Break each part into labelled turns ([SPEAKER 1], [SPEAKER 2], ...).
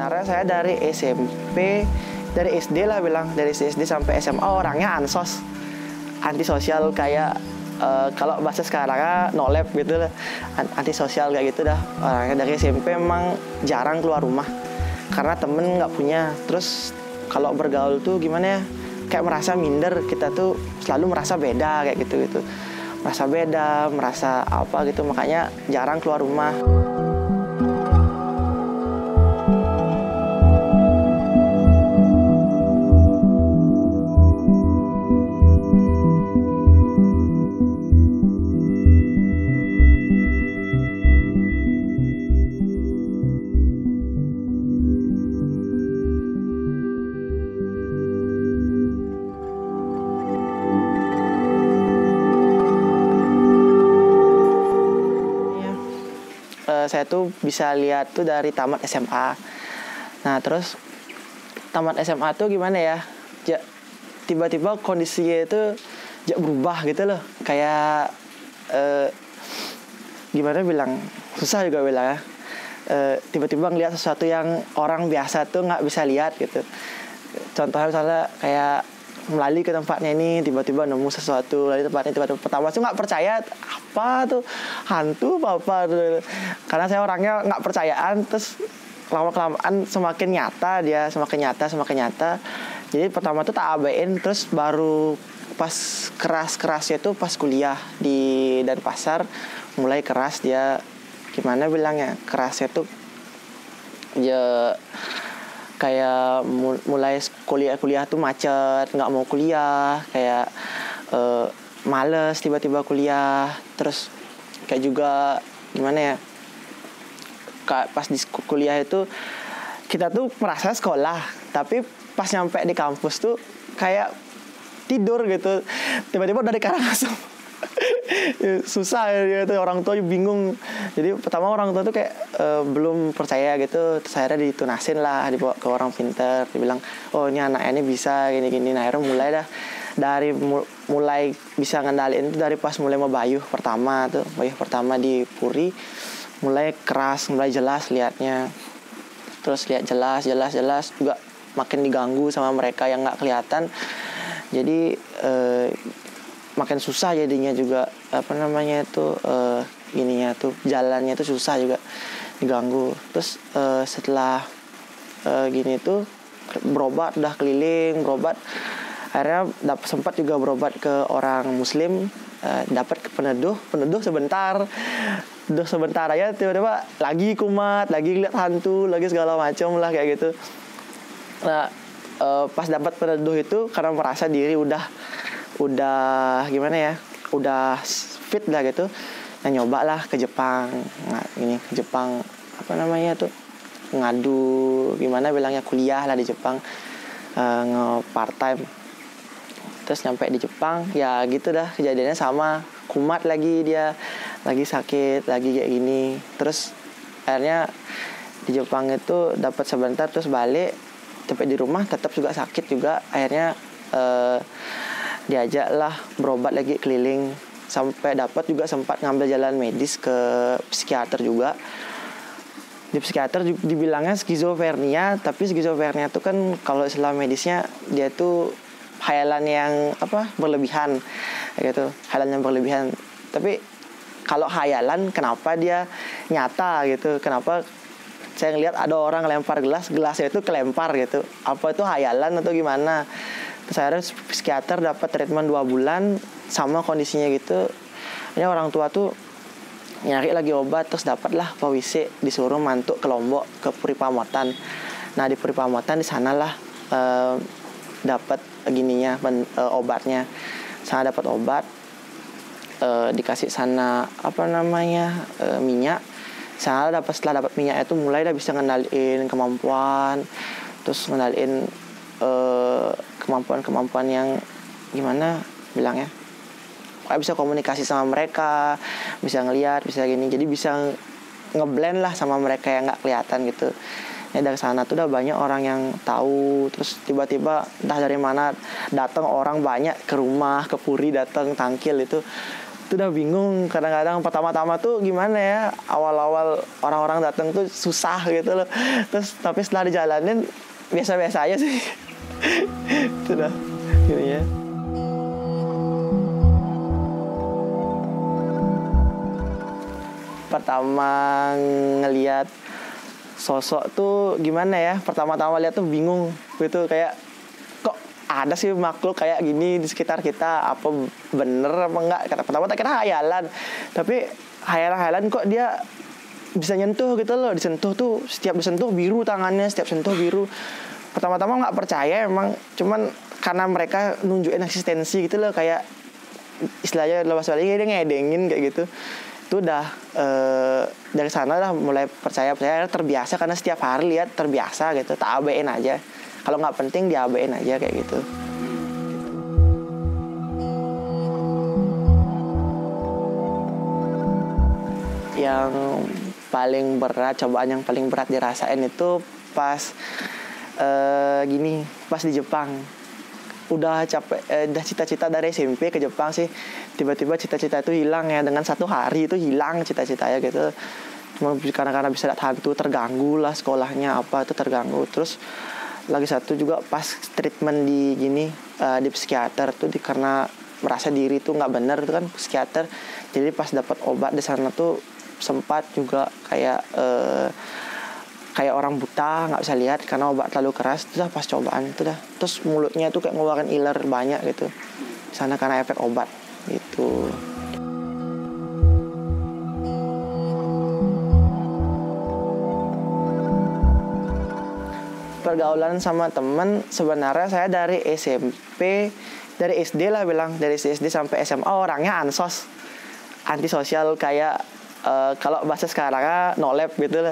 [SPEAKER 1] Karena saya dari SMP, dari SD lah bilang, dari SD sampai SMA orangnya ansos, antisosial kayak kalau bahasa sekarang no lab gitu lah, antisosial kayak gitu dah. Orangnya dari SMP emang jarang keluar rumah karena temen nggak punya. Terus kalau bergaul tuh gimana ya, kayak merasa minder, kita tuh selalu merasa beda kayak gitu, merasa beda, merasa apa gitu, makanya jarang keluar rumah. Saya tuh bisa lihat tuh dari tamat SMA. Nah terus tamat SMA tuh gimana ya, tiba-tiba kondisinya itu berubah gitu loh. Kayak gimana bilang, susah juga bilang ya. Tiba-tiba ngeliat sesuatu yang orang biasa tuh nggak bisa lihat gitu. Contohnya misalnya kayak melalui ke tempatnya ini, tiba-tiba nemu sesuatu dari tempatnya, tiba-tiba pertama tuh nggak percaya, apa tuh hantu apa tuh, karena saya orangnya nggak percayaan. Terus lama-kelamaan semakin nyata. Jadi pertama tuh tak abain, terus baru pas keras-kerasnya tuh pas kuliah di Denpasar mulai keras dia. Gimana bilangnya, kerasnya tuh ya kayak mulai kuliah tuh macet, nggak mau kuliah, kayak males tiba-tiba kuliah. Terus kayak juga gimana ya, pas di kuliah itu kita tuh merasa sekolah, tapi pas nyampe di kampus tuh kayak tidur gitu, tiba-tiba dari Karangasem. Susah gitu, orang tua bingung. Jadi pertama orang tua tuh kayak belum percaya gitu. Terus akhirnya ditunasin lah, dibawa ke orang pinter, dibilang oh ini anaknya ini bisa gini-gini. Nah akhirnya mulai dah, dari mulai bisa ngendaliin itu dari pas mulai mau bayuh pertama di Puri, mulai keras, mulai jelas liatnya. Terus lihat jelas juga makin diganggu sama mereka yang nggak kelihatan. Jadi makin susah jadinya juga, apa namanya itu, ininya tuh jalannya tuh susah juga, diganggu. Terus setelah gini tuh berobat, udah keliling berobat, akhirnya sempat juga berobat ke orang muslim, dapat ke peneduh sebentar aja tiba-tiba lagi kumat, lagi lihat hantu, lagi segala macam lah kayak gitu. Nah pas dapat peneduh itu karena merasa diri udah gimana ya, udah fit lah gitu. Nah nyoba lah ke Jepang. Nah ini ke Jepang, apa namanya tuh, ngadu gimana bilangnya, kuliah lah di Jepang, part time. Terus nyampe di Jepang ya gitu dah, kejadiannya sama, kumat lagi dia, lagi sakit lagi kayak gini. Terus akhirnya di Jepang itu dapat sebentar, terus balik sampai di rumah tetap juga sakit juga. Akhirnya diajak lah berobat lagi keliling, sampai dapat juga sempat ngambil jalan medis ke psikiater juga. Di psikiater dibilangnya skizofrenia, tapi skizofrenia itu kan kalau istilah medisnya dia tuh hayalan yang berlebihan gitu, hayalan yang berlebihan. Tapi kalau hayalan kenapa dia nyata gitu, kenapa saya ngelihat ada orang lempar gelasnya itu kelempar gitu, apa itu hayalan atau gimana. Terus akhirnya psikiater dapat treatment 2 bulan sama kondisinya gitu. Ini orang tua tuh nyari lagi obat, terus dapatlah Pawise, disuruh mantuk ke Lombok, ke Puri Pamotan. Nah di Puri Pamotan di sanalah dapat gininya, obatnya. Sana dapat obat, dikasih sana minyak. Setelah dapat minyak itu mulai dah bisa ngendaliin kemampuan, terus ngendaliin kemampuan yang gimana bilangnya, kayak bisa komunikasi sama mereka, bisa ngelihat, bisa gini. Jadi bisa ngeblend lah sama mereka yang nggak kelihatan gitu. Ya dari sana tuh udah banyak orang yang tahu. Terus tiba-tiba entah dari mana datang orang banyak ke rumah, ke Puri, datang tangkil itu Itu udah bingung, kadang-kadang pertama-tama tuh gimana ya, awal-awal orang-orang datang tuh susah gitu loh. Terus tapi setelah dijalanin biasa-biasa aja sih. Itu dah gini ya. Pertama ngelihat sosok tuh gimana ya, pertama-tama lihat tuh bingung gitu, kayak kok ada sih makhluk kayak gini di sekitar kita, apa bener apa enggak. Kata pertama tak kira hayalan, tapi hayalan kok dia bisa nyentuh gitu loh, disentuh tuh, setiap disentuh biru tangannya, setiap sentuh biru. Pertama-tama nggak percaya emang, cuman karena mereka nunjukin eksistensi gitu loh, kayak istilahnya lepas balik dia ngedengin kayak gitu. Itu udah dari sana lah mulai percaya terbiasa, karena setiap hari lihat terbiasa gitu, tak abein aja, kalau nggak penting diabein aja kayak gitu. Yang paling berat, cobaan yang paling berat dirasain itu pas pas di Jepang. Udah capek, udah cita-cita dari SMP ke Jepang sih, tiba-tiba cita-cita itu hilang ya, dengan satu hari itu hilang cita-citanya gitu. Cuma karena bisa lihat hantu, terganggu lah sekolahnya apa itu terganggu. Terus lagi satu juga pas treatment di di psikiater tuh, karena merasa diri tuh nggak benar itu kan psikiater. Jadi pas dapat obat di sana tuh sempat juga kayak orang buta, nggak bisa lihat karena obat terlalu keras. Itu dah pas cobaan itu dah, terus mulutnya tuh kayak ngeluarin iler banyak gitu di sana karena efek obat gitu. Pergaulan sama temen sebenarnya saya dari SMP, dari SD lah bilang, dari SD sampai SMA orangnya ansos, antisosial, kayak kalau bahasa sekarangnya no lab gitu lah,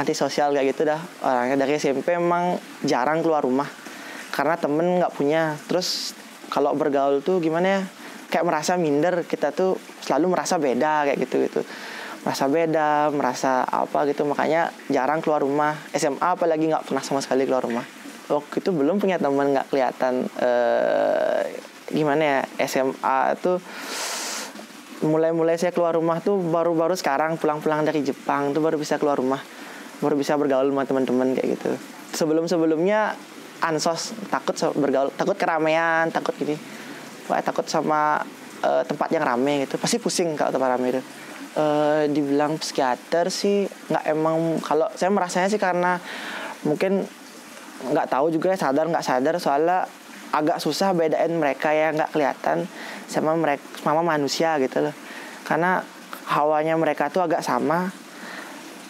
[SPEAKER 1] antisosial kayak gitu dah orangnya. Dari SMP emang jarang keluar rumah karena temen nggak punya. Terus kalau bergaul tuh gimana ya, kayak merasa minder, kita tuh selalu merasa beda kayak gitu, merasa beda, merasa apa gitu, makanya jarang keluar rumah. SMA apalagi nggak pernah sama sekali keluar rumah. Waktu itu belum punya teman, nggak kelihatan. Gimana ya, SMA tuh mulai saya keluar rumah tuh baru sekarang, pulang dari Jepang tuh baru bisa keluar rumah, baru bisa bergaul sama teman-teman kayak gitu. Sebelumnya ansos, takut bergaul, takut keramaian, takut gini, takut sama tempat yang rame gitu, pasti pusing kalau tempat rame itu. Dibilang psikiater sih nggak, emang kalau saya merasanya sih karena mungkin nggak tahu juga ya, sadar nggak sadar, soalnya agak susah bedain mereka yang nggak kelihatan sama manusia gitu loh, karena hawanya mereka tuh agak sama.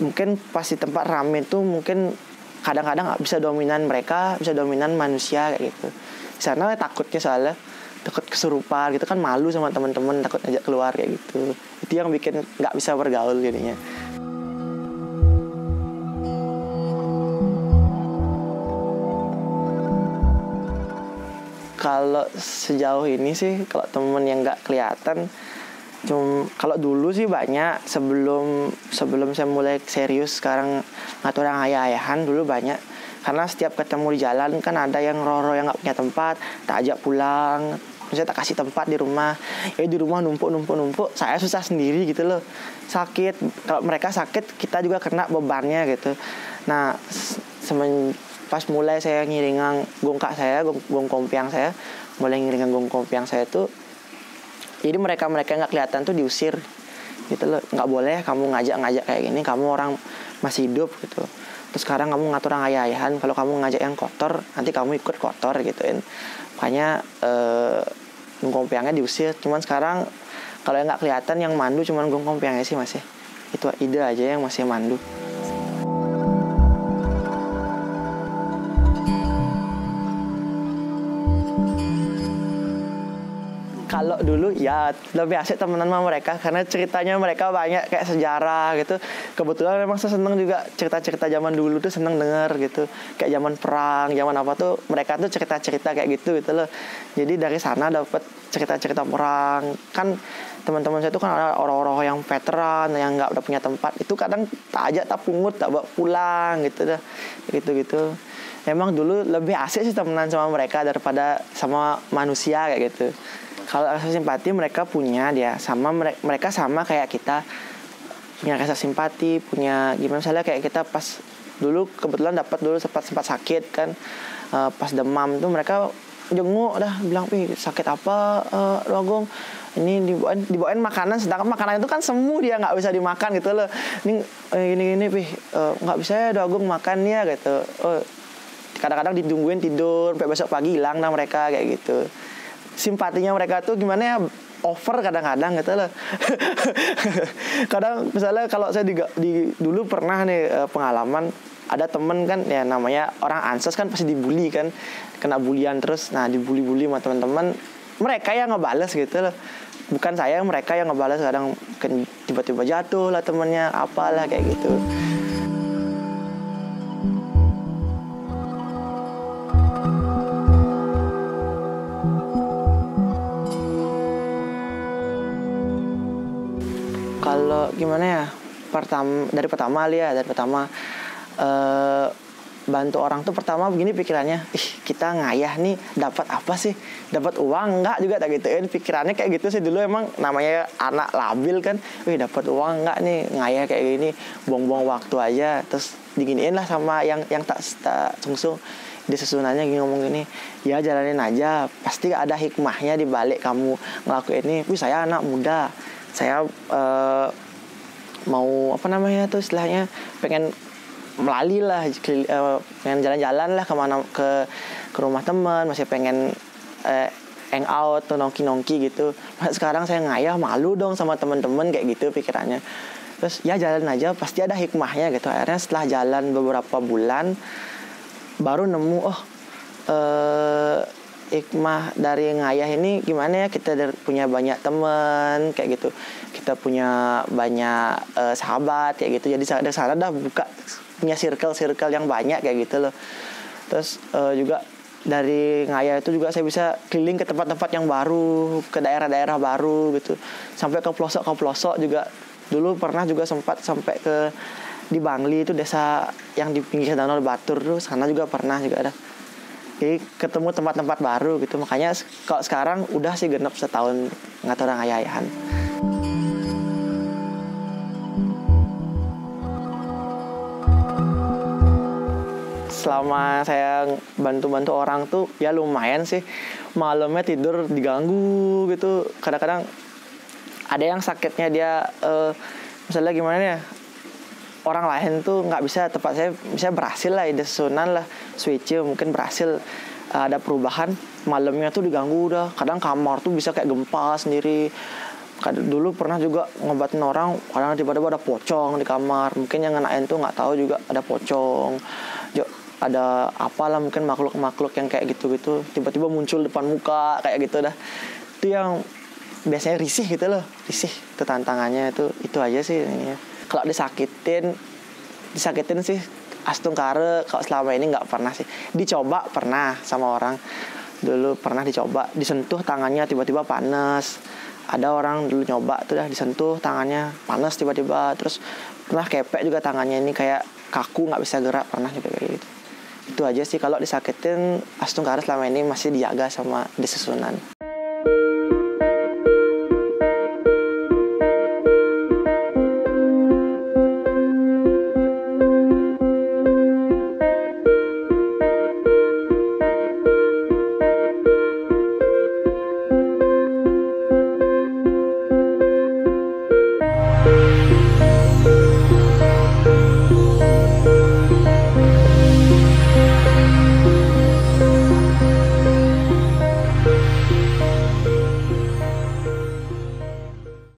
[SPEAKER 1] Mungkin pas di tempat rame tuh mungkin kadang-kadang bisa dominan mereka, bisa dominan manusia kayak gitu. Di sana takutnya soalnya takut kesurupan gitu kan, malu sama teman-teman, takut ngajak keluar kayak gitu. Itu yang bikin nggak bisa bergaul jadinya. Kalau sejauh ini sih, kalau temen yang nggak kelihatan, kalau dulu sih banyak, sebelum saya mulai serius sekarang ngatur yang ayah-ayahan, dulu banyak. Karena setiap ketemu di jalan kan ada yang roro yang nggak punya tempat, tak ajak pulang, misalnya tak kasih tempat di rumah. Ya di rumah numpuk, saya susah sendiri gitu loh, sakit. Kalau mereka sakit, kita juga kena bebannya gitu. Nah, pas mulai saya ngiringan gong kompiang saya, mulai ngiringan gong kompiang saya tuh, jadi mereka yang nggak kelihatan tuh diusir gitu loh, nggak boleh kamu ngajak kayak gini, kamu orang masih hidup gitu. Terus sekarang kamu ngatur orang ayah-ayahan, kalau kamu ngajak yang kotor nanti kamu ikut kotor gituin. Makanya gong kompiangnya diusir. Cuman sekarang kalau yang nggak kelihatan yang mandu cuman gong kompiangnya sih, masih itu ide aja yang masih mandu. Kalau dulu ya lebih asik temenan sama mereka, karena ceritanya mereka banyak kayak sejarah gitu. Kebetulan memang saya seneng juga cerita-cerita zaman dulu tuh, seneng denger gitu. Kayak zaman perang, zaman apa tuh, mereka tuh cerita-cerita kayak gitu loh. Jadi dari sana dapat cerita-cerita perang. Kan teman-teman saya tuh kan ada orang-orang yang veteran, yang nggak udah punya tempat. Itu kadang tak ajak, tak pungut, tak bawa pulang gitu dah. Gitu-gitu. Memang dulu lebih asik sih temenan sama mereka daripada sama manusia kayak gitu. Kalau rasa simpati mereka punya, dia sama mereka sama kayak kita, punya rasa simpati, punya gimana, misalnya kayak kita pas dulu kebetulan dapat dulu sempat sakit kan, pas demam tuh mereka jenguk dah, bilang sakit apa Agung, ini dibawain makanan, sedangkan makanan itu kan semu, dia nggak bisa dimakan gitu loh. Ini gini nggak bisa ya Agung makan ya gitu. Kadang-kadang ditungguin tidur sampai besok pagi, hilang dah mereka kayak gitu. Simpatinya mereka tuh gimana ya, over kadang-kadang gitu loh. Kadang misalnya kalau saya dulu pernah nih pengalaman, ada temen kan ya, namanya orang ansos kan pasti dibully kan, kena bulian terus. Nah dibully sama teman-teman, mereka yang ngebales gitu loh, bukan saya, mereka yang ngebales. Kadang tiba-tiba jatuh lah temennya, apalah kayak gitu. Kalau gimana ya, dari pertama bantu orang tuh pertama begini pikirannya, kita ngayah nih dapat apa sih, dapat uang enggak juga tak gituin, pikirannya kayak gitu sih dulu. Emang namanya anak labil kan, dapat uang enggak nih, ngayah kayak gini, buang-buang waktu aja. Terus diginiin lah sama yang tak sungsung di susunannya, ngomong gini, ya jalanin aja, pasti ada hikmahnya di balik kamu ngelakuin ini. Saya anak muda, saya mau apa namanya tuh istilahnya, pengen melali lah, pengen jalan-jalan lah kemana, ke rumah teman, masih pengen hang out atau nongki gitu. Sekarang saya ngayah, malu dong sama teman-teman kayak gitu pikirannya. Terus ya jalan aja, pasti ada hikmahnya gitu. Akhirnya setelah jalan beberapa bulan baru nemu hikmah dari ngayah ini gimana ya, kita punya banyak teman kayak gitu, kita punya banyak sahabat kayak gitu. Jadi dari sana dah punya circle yang banyak kayak gitu loh. Terus juga dari ngayah itu juga saya bisa keliling ke tempat-tempat yang baru, ke daerah-daerah baru gitu, sampai ke pelosok juga. Dulu pernah juga sempat sampai ke di Bangli, itu desa yang di pinggir Danau Batur tuh, sana juga pernah juga ada. Jadi ketemu tempat-tempat baru gitu. Makanya kalau sekarang udah sih genep setahun ngatur orang ayahan. Selama saya bantu-bantu orang tuh ya lumayan sih, malamnya tidur diganggu gitu. Kadang-kadang ada yang sakitnya dia misalnya gimana ya, orang lain tuh nggak bisa, tempat saya bisa berhasil lah, ide susunan lah, switch mungkin berhasil, ada perubahan, malamnya tuh diganggu udah. Kadang kamar tuh bisa kayak gempa sendiri. Dulu pernah juga ngobatin orang, kadang tiba-tiba ada pocong di kamar, mungkin yang ngenain tuh nggak tahu juga ada pocong, ada apalah, mungkin makhluk-makhluk yang kayak gitu-gitu tiba-tiba muncul depan muka kayak gitu dah. Itu yang biasanya risih gitu loh, risih itu tantangannya. Itu aja sih ini. Kalau disakitin sih astungkare, kalau selama ini nggak pernah sih. Dicoba pernah sama orang, dulu pernah dicoba, disentuh tangannya tiba-tiba panas. Ada orang dulu nyoba tuh dah, disentuh tangannya panas tiba-tiba. Terus pernah kepek juga tangannya, ini kayak kaku nggak bisa gerak, pernah juga kayak gitu. Itu aja sih kalau disakitin astungkare selama ini masih dijaga sama disusunan.